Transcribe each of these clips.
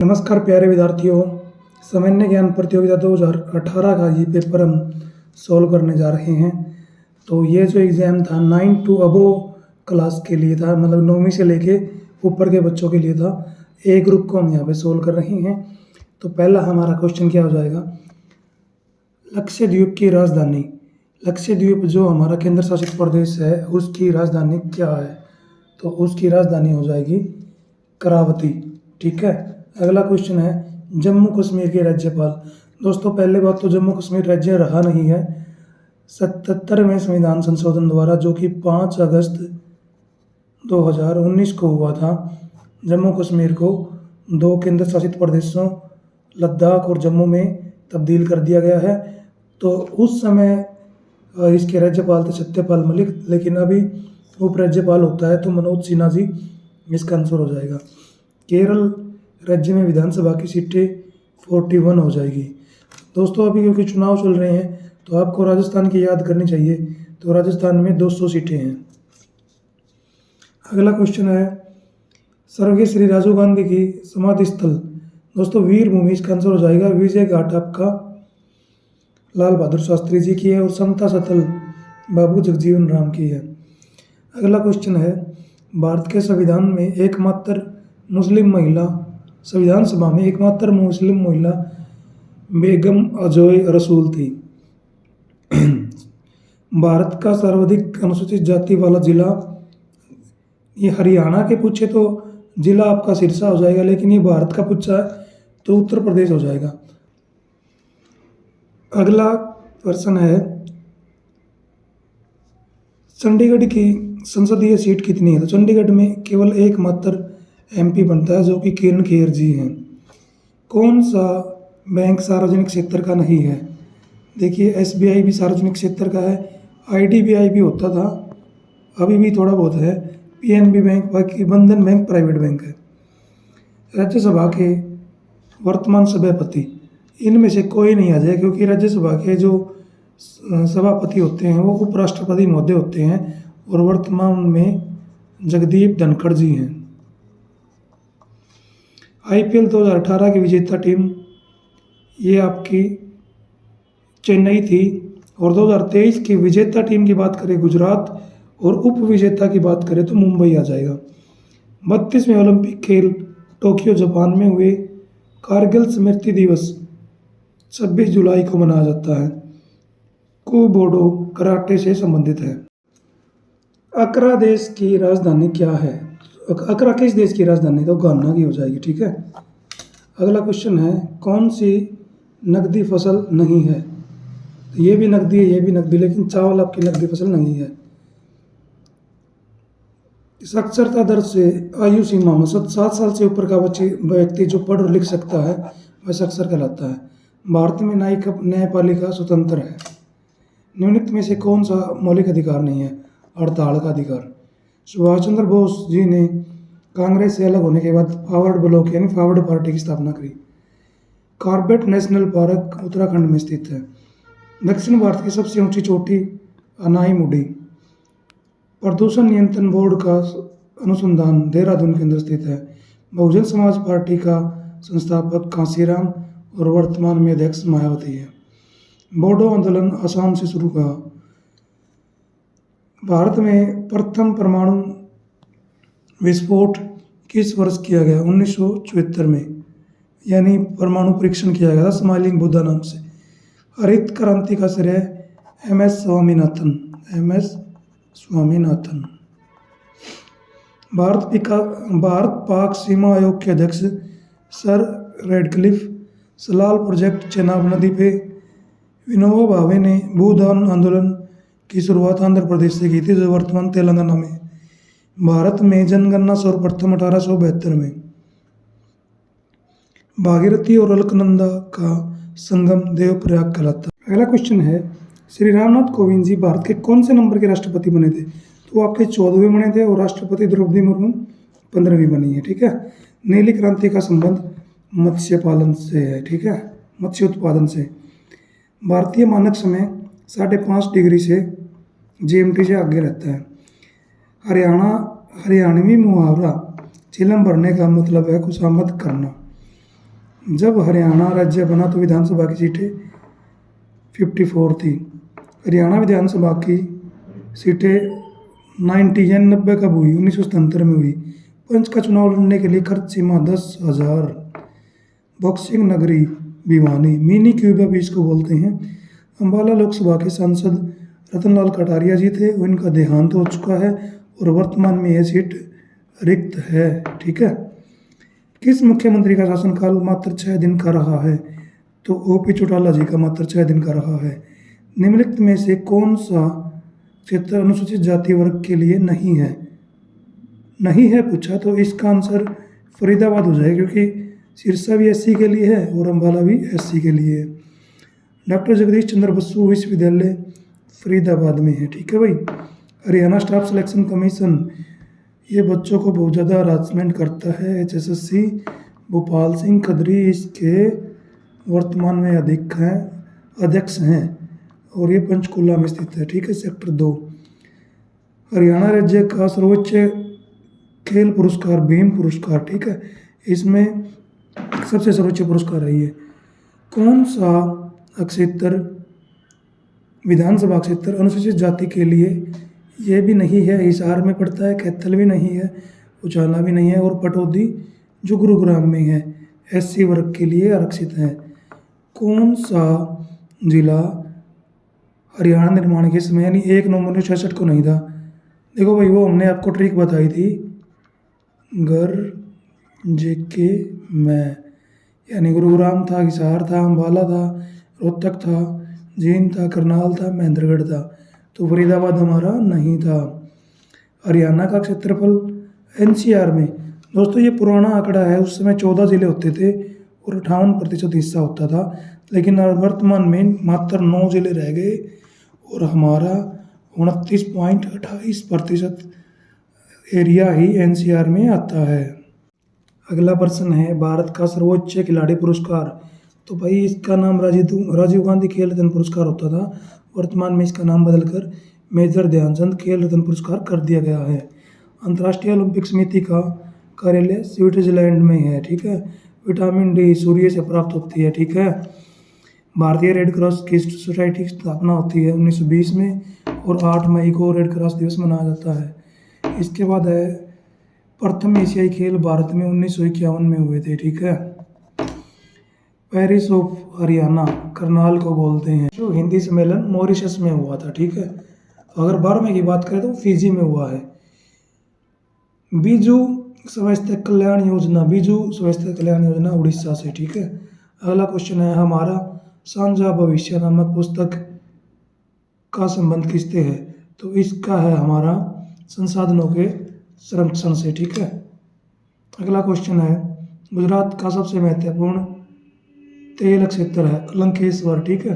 नमस्कार प्यारे विद्यार्थियों, सामान्य ज्ञान प्रतियोगिता 2018 का ये पेपर हम सॉल्व करने जा रहे हैं। तो ये जो एग्ज़ाम था 9 टू अबोव क्लास के लिए था, मतलब 9वीं से लेके ऊपर के बच्चों के लिए था। ए ग्रुप को हम यहाँ पे सॉल्व कर रहे हैं। तो पहला हमारा क्वेश्चन क्या हो जाएगा, लक्षद्वीप की राजधानी। लक्षद्वीप जो हमारा केंद्र शासित प्रदेश है उसकी राजधानी क्या है? तो उसकी राजधानी हो जाएगी करावती। ठीक है। अगला क्वेश्चन है, जम्मू कश्मीर के राज्यपाल। दोस्तों पहले बात तो जम्मू कश्मीर राज्य रहा नहीं है। 77वें संविधान संशोधन द्वारा, जो कि 5 अगस्त 2019 को हुआ था, जम्मू कश्मीर को 2 केंद्र शासित प्रदेशों लद्दाख और जम्मू में तब्दील कर दिया गया है। तो उस समय इसके राज्यपाल थे सत्यपाल मलिक, लेकिन अभी उप राज्यपाल होता है तो मनोज सिन्हा जी इसका आंसर हो जाएगा। केरल राज्य में विधानसभा की सीटें 41 हो जाएगी। दोस्तों अभी क्योंकि चुनाव चल रहे हैं तो आपको राजस्थान की याद करनी चाहिए, तो राजस्थान में 200 सीटें हैं। अगला क्वेश्चन है, स्वर्गीय श्री राजीव गांधी की समाधि स्थल। दोस्तों वीर भूमि इसका आंसर हो जाएगा। विजय घाट आपका लाल बहादुर शास्त्री जी की है और समता स्थल बाबू जगजीवन राम की है। अगला क्वेश्चन है, भारत के संविधान में एकमात्र मुस्लिम महिला, संविधान सभा में एकमात्र मुस्लिम महिला बेगम अजोय रसूल थी। भारत का सर्वाधिक अनुसूचित जाति वाला जिला, ये हरियाणा के पूछे तो जिला आपका सिरसा हो जाएगा, लेकिन ये भारत का पूछा है तो उत्तर प्रदेश हो जाएगा। अगला प्रश्न है, चंडीगढ़ की संसदीय सीट कितनी है? तो चंडीगढ़ में केवल एकमात्र एमपी बनता है, जो कि किरण खेर जी हैं। कौन सा बैंक सार्वजनिक क्षेत्र का नहीं है? देखिए एसबीआई भी सार्वजनिक क्षेत्र का है, आईडीबीआई भी होता था, अभी भी थोड़ा बहुत है, पीएनबी बैंक, बाकी बंधन बैंक प्राइवेट बैंक है। राज्यसभा के वर्तमान सभापति, इनमें से कोई नहीं आ जाए, क्योंकि राज्यसभा के जो सभापति होते हैं वो उपराष्ट्रपति महोदय होते हैं और वर्तमान में जगदीप धनखड़ जी हैं। आईपीएल 2018 की विजेता टीम ये आपकी चेन्नई थी, और 2023 की विजेता टीम की बात करें गुजरात, और उप विजेता की बात करें तो मुंबई आ जाएगा। 32वें ओलंपिक खेल टोक्यो जापान में हुए। कारगिल स्मृति दिवस 26 जुलाई को मनाया जाता है। कुबोडो कराटे से संबंधित है। अकरा देश की राजधानी क्या है? अकरा किस देश की राजधानी? तो घाना की हो जाएगी। ठीक है। अगला क्वेश्चन है, कौन सी नकदी फसल नहीं है? तो ये भी नकदी है, ये भी नकदी, लेकिन चावल आपकी नकदी फसल नहीं है। साक्षरता दर से आयु सीमा में 7 साल से ऊपर का व्यक्ति जो पढ़ और लिख सकता है वह साक्षर कहलाता है। भारत में न्यायपालिका स्वतंत्र है। निम्नलिखित में से कौन सा मौलिक अधिकार नहीं है? हड़ताल का अधिकार। सुभाष चंद्र बोस जी ने कांग्रेस से अलग होने के बाद फॉरवर्ड ब्लॉक यानी फॉरवर्ड पार्टी की स्थापना करी। कॉर्बेट नेशनल पार्क उत्तराखंड में स्थित है। दक्षिण भारत की सबसे ऊंची चोटी अनाईमुडी। प्रदूषण नियंत्रण बोर्ड का अनुसंधान देहरादून के अंदर स्थित है। बहुजन समाज पार्टी का संस्थापक कांसीराम और वर्तमान में अध्यक्ष मायावती है। बोडो आंदोलन असम से शुरू हुआ। भारत में प्रथम परमाणु विस्फोट किस वर्ष किया गया? 1974 में, यानी परमाणु परीक्षण किया गया था स्माइलिंग बुद्धा नाम से। हरित क्रांति का श्रेय एमएस स्वामीनाथन। भारत पाक सीमा आयोग के अध्यक्ष sir Radcliffe. Salal project Chenab नदी पे। विनोबा भावे ने भूदान आंदोलन की शुरुआत आंध्र प्रदेश से की थी, जो वर्तमान तेलंगाना में। भारत में जनगणना सर्वप्रथम 1872 में। भागीरथी और अलकनंदा का संगम देवप्रयाग कहलाता है। अगला क्वेश्चन है, श्री रामनाथ कोविंद जी भारत के कौन से नंबर के राष्ट्रपति बने थे? तो आपके 14वें बने थे, और राष्ट्रपति द्रौपदी मुर्मू 15वीं बनी है। ठीक है। नीली क्रांति का संबंध मत्स्य पालन से है। ठीक है, मत्स्य उत्पादन से। भारतीय मानक समय 5.5 डिग्री से जीएमटी से आगे रहता है। हरियाणवी मुहावरा चिलम भरने का मतलब है खुशामद करना। जब हरियाणा राज्य बना तो विधानसभा की सीटें 54 थी। हरियाणा विधानसभा की सीटें 90 कब हुई? 1977 में हुई। पंच का चुनाव लड़ने के लिए खर्च सीमा 10,000। बॉक्सिंग नगरी भिवानी, मिनी क्यूबा भी इसको बोलते हैं। अम्बाला लोकसभा के सांसद रतनलाल कटारिया जी थे, उनका देहांत हो चुका है और वर्तमान में यह सीट रिक्त है। ठीक है। किस मुख्यमंत्री का शासनकाल मात्र 6 दिन का रहा है? तो ओपी चौटाला जी का मात्र 6 दिन का रहा है। निम्नलिखित में से कौन सा क्षेत्र अनुसूचित जाति वर्ग के लिए नहीं है? नहीं है पूछा तो इसका आंसर फरीदाबाद हो जाएगा, क्योंकि सिरसा भी एससी के लिए है और अम्बाला भी एससी के लिए है। डॉक्टर जगदीश चंद्र बसु विश्वविद्यालय फरीदाबाद में है। ठीक है भाई। हरियाणा स्टाफ सिलेक्शन कमीशन, ये बच्चों को बहुत ज़्यादा हरासमेंट करता है। HSSC भोपाल सिंह खदरी इसके वर्तमान में अध्यक्ष हैं और ये पंचकुला में स्थित है। ठीक है। सेक्टर 2। हरियाणा राज्य का सर्वोच्च खेल पुरस्कार भीम पुरस्कार। ठीक है। इसमें सबसे सर्वोच्च पुरस्कार है ये। कौन सा क्षेत्र विधानसभा क्षेत्र अनुसूचित जाति के लिए ये भी नहीं है? हिसार में पड़ता है, कैथल भी नहीं है, उचाला भी नहीं है और पटौदी जो गुरुग्राम में है SC वर्ग के लिए आरक्षित है। कौन सा जिला हरियाणा निर्माण के समय यानी 1 नवंबर 1966 को नहीं था? देखो भाई, वो हमने आपको ट्रिक बताई थी, गर जेके में, यानी गुरुग्राम था, हिसार था, अम्बाला था, रोहतक था, जींद था, करनाल था, महेंद्रगढ़ था। तो फरीदाबाद हमारा नहीं था। हरियाणा का क्षेत्रफल NCR में, दोस्तों ये पुराना आंकड़ा है, उस समय 14 जिले होते थे और 58% हिस्सा होता था, लेकिन वर्तमान में मात्र 9 जिले रह गए और हमारा 29.28% एरिया ही NCR में आता है। अगला प्रश्न है, भारत का सर्वोच्च खिलाड़ी पुरस्कार। तो भाई इसका नाम राजीव गांधी खेल रत्न पुरस्कार होता था, वर्तमान में इसका नाम बदलकर मेजर ध्यानचंद खेल रत्न पुरस्कार कर दिया गया है। अंतर्राष्ट्रीय ओलंपिक समिति का कार्यालय स्विट्जरलैंड में है। ठीक है। विटामिन डी सूर्य से प्राप्त होती है। ठीक है। भारतीय रेड क्रॉस की सोसाइटी की स्थापना होती है 1920 में और 8 मई को रेड क्रॉस दिवस मनाया जाता है। इसके बाद है, प्रथम एशियाई खेल भारत में 1951 में हुए थे। ठीक है। पेरिस ऑफ हरियाणा करनाल को बोलते हैं। जो हिंदी सम्मेलन मॉरिशस में हुआ था। ठीक है। अगर 12वें की बात करें तो फिजी में हुआ है। बीजू स्वास्थ्य कल्याण योजना उड़ीसा से। ठीक है। अगला क्वेश्चन है, हमारा साझा भविष्य नामक पुस्तक का संबंध किससे है? तो इसका है हमारा संसाधनों के संरक्षण से। ठीक है। अगला क्वेश्चन है, गुजरात का सबसे महत्वपूर्ण तेल क्षेत्र है लंकेश्वर। ठीक है।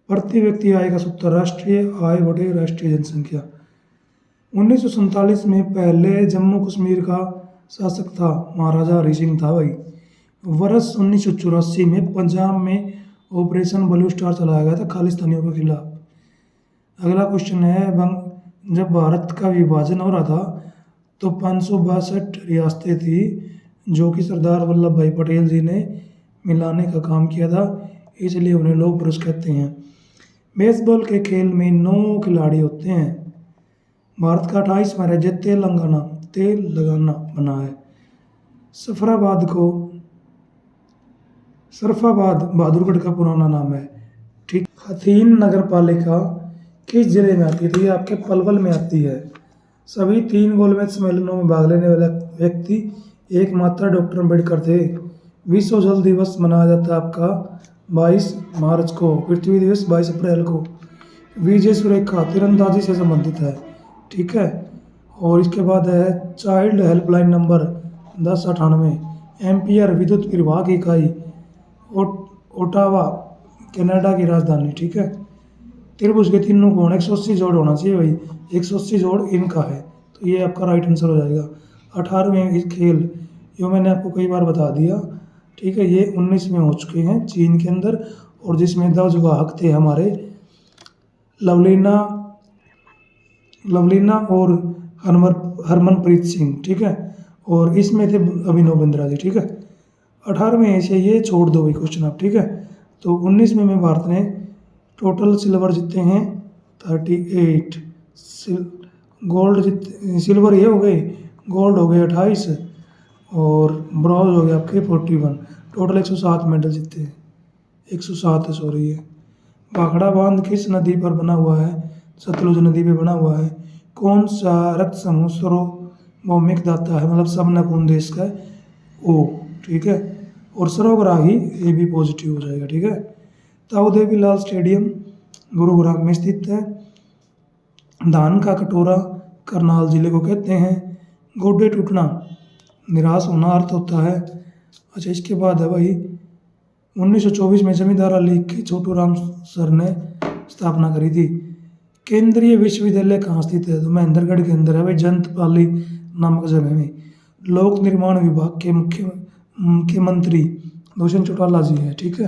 प्रति व्यक्ति आय का सूत्र राष्ट्रीय आय बटे राष्ट्रीय जनसंख्या। 1947 में पहले जम्मू कश्मीर का शासक था महाराजा हरि सिंह था भाई। वर्ष 1984 में पंजाब में ऑपरेशन ब्लू स्टार चलाया गया था खालिस्तानियों के खिलाफ। अगला क्वेश्चन है, जब भारत का विभाजन हो रहा था तो 562 रियासतें थी जो कि सरदार वल्लभ भाई पटेल जी ने मिलाने का काम किया था, इसलिए उन्हें लोग पुरुष कहते हैं। बेसबॉल के खेल में 9 खिलाड़ी होते हैं। भारत का 28वां राज्य तेलंगाना बना है। सरफाबाद बहादुरगढ़ का पुराना नाम है। ठीक। हथीन नगर पालिका किस जिले में आती है? तो ये आपके पलवल में आती है। सभी 3 गोलमेज सम्मेलनों में भाग लेने वाला व्यक्ति एकमात्र डॉक्टर अम्बेडकर थे। विश्व जल दिवस मनाया जाता है आपका 22 मार्च को, पृथ्वी दिवस 22 अप्रैल को। विजय सुरेखा तीरंदाजी से संबंधित है। ठीक है। और इसके बाद है चाइल्ड हेल्पलाइन नंबर 1098, एम्पियर विद्युत प्रवाह की इकाई, ओटावा कनाडा की राजधानी। ठीक है। त्रिभुज के तीनों कोण 180 जोड़ होना चाहिए भाई, 180 जोड़ इनका है, तो ये आपका राइट आंसर हो जाएगा। 18वें खेल, ये मैंने आपको कई बार बता दिया। ठीक है। ये 19 में हो चुके हैं चीन के अंदर, और जिसमें 10 वाहक थे हमारे लवलीना और हरमनप्रीत सिंह। ठीक है। और इसमें थे अभिनव बिंद्रा जी। ठीक है। 18वें एशिया ये छोड़ दो भाई क्वेश्चन आप, ठीक है। तो 19 में भारत ने टोटल सिल्वर जीते हैं 38, गोल्ड जीते, सिल्वर ये हो गए, गोल्ड हो गए 28 और ब्रॉन्ज हो गए आपके 41। टोटल 107 मेडल जीते हैं, 107 है सॉरी ये। भाखड़ा बांध किस नदी पर बना हुआ है? सतलुज नदी पे बना हुआ है। कौन सा रक्त समूह सार्वभौमिक दाता है, मतलब सबने खून देश का है, ओ, ठीक है। और सर्वग्राही ए भी पॉजिटिव हो जाएगा, ठीक है। ताऊ देवी लाल स्टेडियम गुरुग्राम में स्थित है। धान का कटोरा करनाल जिले को कहते हैं। गोडे टूटना निराश होना अर्थ होता है। अच्छा, इसके बाद है भाई 1924 में जमींदार अली की छोटू राम सर ने स्थापना करी थी। केंद्रीय विश्वविद्यालय कहाँ स्थित है? तो महेंद्रगढ़ के अंदर है भाई, जंतपाली नामक जगह में। लोक निर्माण विभाग के मुख्यमंत्री दुष्यंत चौटाला जी है, ठीक है।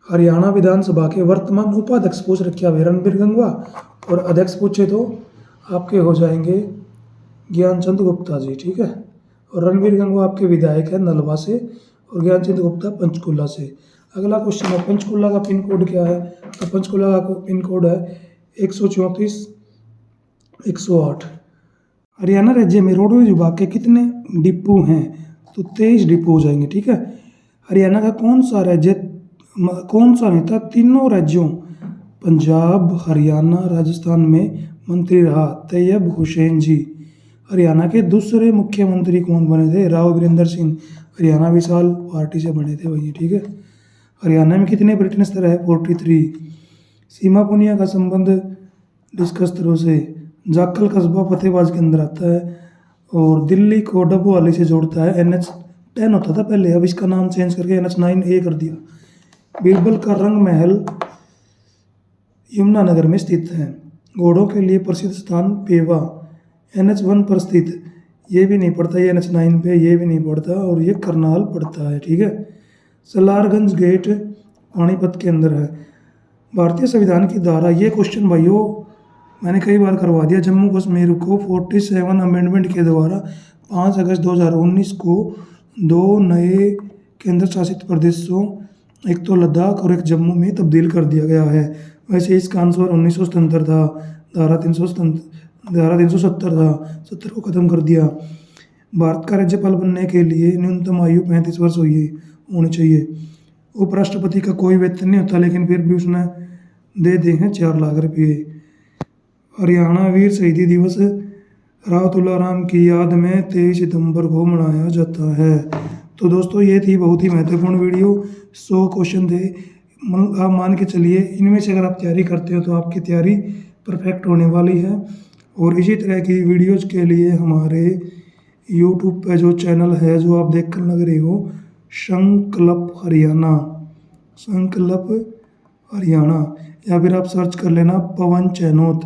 हरियाणा विधानसभा के वर्तमान उपाध्यक्ष पूछ रखे हुए रणबीर गंगवा, और अध्यक्ष पूछे तो आपके हो जाएंगे ज्ञानचंद गुप्ता जी, ठीक है। और रणबीर गंगवा आपके विधायक है नलवा से, और ज्ञानचंद गुप्ता पंचकुला से। अगला क्वेश्चन है, पंचकुला का पिन कोड क्या है? तो पंचकुला का पिन कोड है 134 108। हरियाणा राज्य में रोडवेज विभाग के कितने डिपो हैं? तो 23 डिपो हो जाएंगे, ठीक है। हरियाणा का कौन सा नेता तीनों राज्यों पंजाब, हरियाणा, राजस्थान में मंत्री रहा? तैयब हुसैन जी। हरियाणा के दूसरे मुख्यमंत्री कौन बने थे? राव वीरेंद्र सिंह। हरियाणा विशाल पार्टी से बने थे वही, ठीक है। हरियाणा में कितने पर्यटन स्थल है? 43। सीमा पुनिया का संबंध डिस्कस स्थलों से। जाखल कस्बा फतेहबाद के अंदर आता है, और दिल्ली को डबोवाली से जोड़ता है। NH10 होता था पहले, अब इसका नाम चेंज करके NH9A कर दिया। बीरबल का रंग महल यमुनानगर में स्थित है। घोड़ों के लिए प्रसिद्ध स्थान पेवा NH1 पर स्थित, ये भी नहीं पड़ता, ये NH9 पे ये भी नहीं पड़ता, और ये करनाल पड़ता है, ठीक है। सलारगंज गेट पानीपत के अंदर है। भारतीय संविधान की धारा, ये क्वेश्चन भाइयों मैंने कई बार करवा दिया। जम्मू कश्मीर को 47 अमेंडमेंट के द्वारा 5 अगस्त 2019 को 2 नए केंद्र शासित प्रदेशों, एक तो लद्दाख और एक जम्मू में तब्दील कर दिया गया है। वैसे इसका आंसर 1977 था, धारा 370 था, 70 को ख़त्म कर दिया। भारत का राज्यपाल बनने के लिए न्यूनतम आयु 35 वर्ष होनी चाहिए। उपराष्ट्रपति का कोई वेतन नहीं होता, लेकिन फिर भी उसने दे दिए हैं 4 लाख रुपये। हरियाणा वीर शहीदी दिवस राव तुलाराम की याद में 23 सितंबर को मनाया जाता है। तो दोस्तों ये थी बहुत ही महत्वपूर्ण वीडियो। 100 क्वेश्चन थे, आप मान के चलिए इनमें से अगर आप तैयारी करते हो तो आपकी तैयारी परफेक्ट होने वाली है। और इसी तरह की वीडियोज़ के लिए हमारे यूट्यूब पे जो चैनल है, जो आप देख कर लग रहे हो, संकल्प हरियाणा, या फिर आप सर्च कर लेना पवन चैनोत,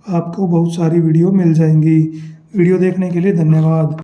आपको बहुत सारी वीडियो मिल जाएंगी। वीडियो देखने के लिए धन्यवाद।